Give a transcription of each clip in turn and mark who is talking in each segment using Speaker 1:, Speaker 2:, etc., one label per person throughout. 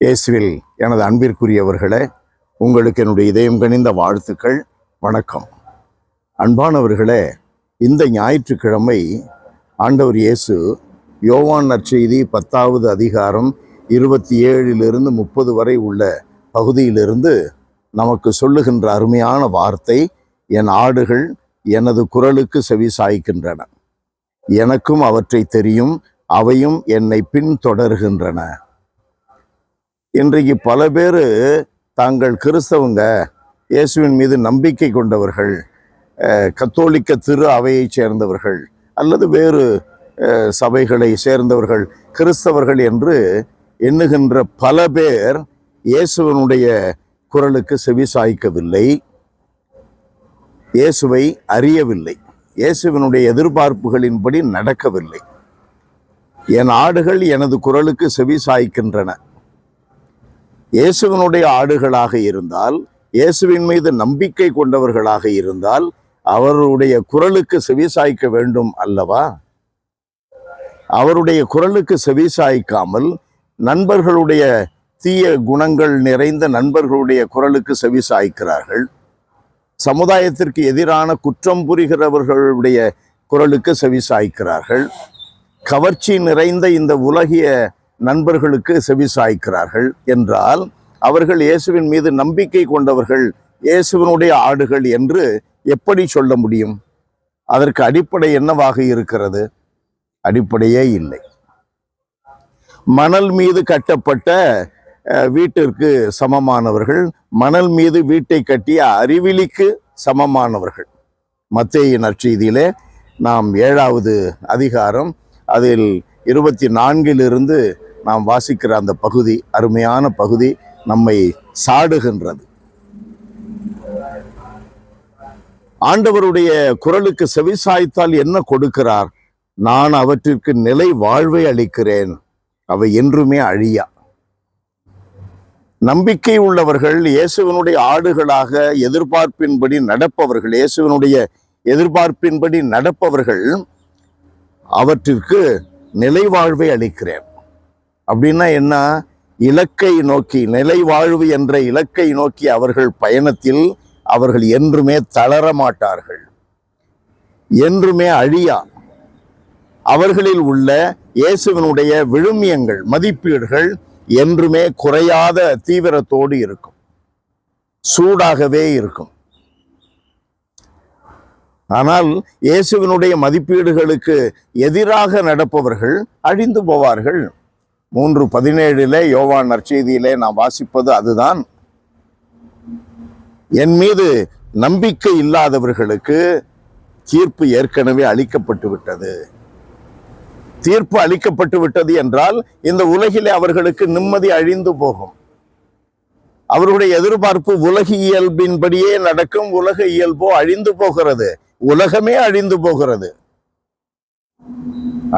Speaker 1: இயேசுவில் எனது அன்பிற்குரியவர்களே, உங்களுக்கு என்னுடைய இதயம் கனிந்த வாழ்த்துக்கள். வணக்கம். அன்பானவர்களே, இந்த ஞாயிற்றுக்கிழமை ஆண்டவர் இயேசு யோவான் நற்செய்தி 10வது அதிகாரம் 27 30 வரை உள்ள பகுதியிலிருந்து நமக்கு சொல்லுகின்ற அருமையான வார்த்தை, என் ஆடுகள் எனது குரலுக்கு செவி சாய்க்கின்றன, எனக்கும் அவற்றை தெரியும், அவையும் என்னை பின்தொடர்கின்றன. இன்றைக்கு பல பேர் தாங்கள் கிறிஸ்தவங்க, இயேசுவின் மீது நம்பிக்கை கொண்டவர்கள், கத்தோலிக்க திரு அவையை சேர்ந்தவர்கள் அல்லது வேறு சபைகளை சேர்ந்தவர்கள் கிறிஸ்தவர்கள் என்று எண்ணுகின்ற பல பேர் இயேசுவனுடைய குரலுக்கு செவி சாய்க்கவில்லை, இயேசுவை அறியவில்லை, இயேசுவினுடைய எதிர்பார்ப்புகளின்படி நடக்கவில்லை. என் ஆடுகள் எனது குரலுக்கு செவி சாய்க்கின்றன. இயேசுவினுடைய ஆடுகளாக இருந்தால், இயேசுவின் மீது நம்பிக்கை கொண்டவர்களாக இருந்தால் அவருடைய குரலுக்கு செவி சாய்க்க வேண்டும் அல்லவா? அவருடைய குரலுக்கு செவி சாய்க்காமல் நண்பர்களுடைய தீய குணங்கள் நிறைந்த நண்பர்களுடைய குரலுக்கு செவி சாய்க்கிறார்கள். சமுதாயத்திற்கு எதிரான குற்றம் புரிகிறவர்களுடைய குரலுக்கு செவி சாய்க்கிறார்கள். கவர்ச்சி நிறைந்த இந்த உலகிய நண்பர்களுக்கு செவி சாய்க்கிறார்கள் என்றால் அவர்கள் இயேசுவின் மீது நம்பிக்கை கொண்டவர்கள், இயேசுவினுடைய ஆடுகள் என்று எப்படி சொல்ல முடியும்? அதற்கு அடிப்படை என்னவாக இருக்கிறது? அடிப்படையே இல்லை. மணல் மீது கட்டப்பட்ட வீட்டிற்கு சமமானவர்கள், மணல் மீது வீட்டை கட்டிய அறிவிலிக்கு சமமானவர்கள். மத்தேயு நற்செய்தியிலே நாம் 7வது அதிகாரம் அதில் 24 நாம் வாசிக்கிற அந்த பகுதி, அருமையான பகுதி, நம்மை சாடுகின்றது. ஆண்டவருடைய குரலுக்கு செவிசாய்த்தால் என்ன கொடுக்கிறார்? நான் அவற்றிற்கு நிலை வாழ்வை அளிக்கிறேன், அவை என்றுமே அழியா. நம்பிக்கை உள்ளவர்கள், இயேசுவினுடைய ஆடுகளாக எதிர்பார்ப்பின்படி நடப்பவர்கள், இயேசுவினுடைய எதிர்பார்ப்பின்படி நடப்பவர்கள், அவற்றிற்கு நிலை வாழ்வை அளிக்கிறேன். அப்படின்னா என்ன? இலக்கை நோக்கி, நிலை வாழ்வு என்ற இலக்கை நோக்கி அவர்கள் பயணத்தில் அவர்கள் என்றுமே தளர மாட்டார்கள், என்றுமே அழியா. அவர்களில் உள்ள இயேசுவினுடைய விழுமியங்கள், மதிப்பீடுகள் என்றுமே குறையாத தீவிரத்தோடு இருக்கும், சூடாகவே இருக்கும். ஆனால் இயேசுவினுடைய மதிப்பீடுகளுக்கு எதிராக நடப்பவர்கள் அழிந்து போவார்கள். 3:17 யோவான் நற்செய்தியிலே நாம் வாசிப்பது அதுதான். என் மீது நம்பிக்கை இல்லாதவர்களுக்கு தீர்ப்பு ஏற்கனவே அளிக்கப்பட்டு விட்டது. தீர்ப்பு அளிக்கப்பட்டு விட்டது என்றால் இந்த உலகிலே அவர்களுக்கு நிம்மதி அழிந்து போகும். அவருடைய எதிர்பார்ப்பு உலக இயல்பின்படியே நடக்கும். உலக இயல்போ அழிந்து போகிறது, உலகமே அழிந்து போகிறது.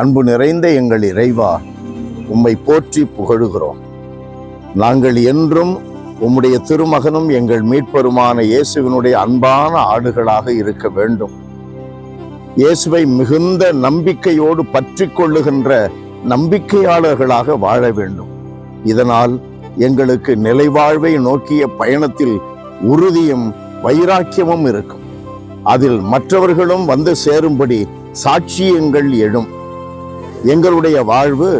Speaker 1: அன்பு நிறைந்த எங்கள் இறைவா, உம்மை போற்றி புகழுகிறோம். நாங்கள் என்றும் உம்முடைய திருமகனும் எங்கள் மீட்பருமான இயேசுவினுடைய அன்பான ஆடுகளாக இருக்க வேண்டும். இயேசுவை மிகுந்த நம்பிக்கையோடு பற்றி கொள்ளுகின்ற நம்பிக்கையாளர்களாக வாழ வேண்டும். இதனால் எங்களுக்கு நிலைவாழ்வை நோக்கிய பயணத்தில் உறுதியும் வைராக்கியமும் இருக்கும். அதில் மற்றவர்களும் வந்து சேரும்படி சாட்சியங்கள் எழும். எங்களுடைய வாழ்வு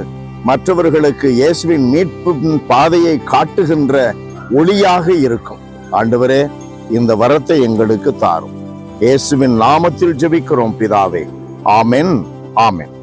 Speaker 1: மற்றவர்களுக்கு இயேசுவின் மீட்பின் பாதையை காட்டுகின்ற ஒளியாக இருக்கும். ஆண்டவரே, இந்த வரத்தை எங்களுக்கு தாரும். இயேசுவின் நாமத்தில் ஜெபிக்கிறோம் பிதாவே. ஆமென், ஆமென்.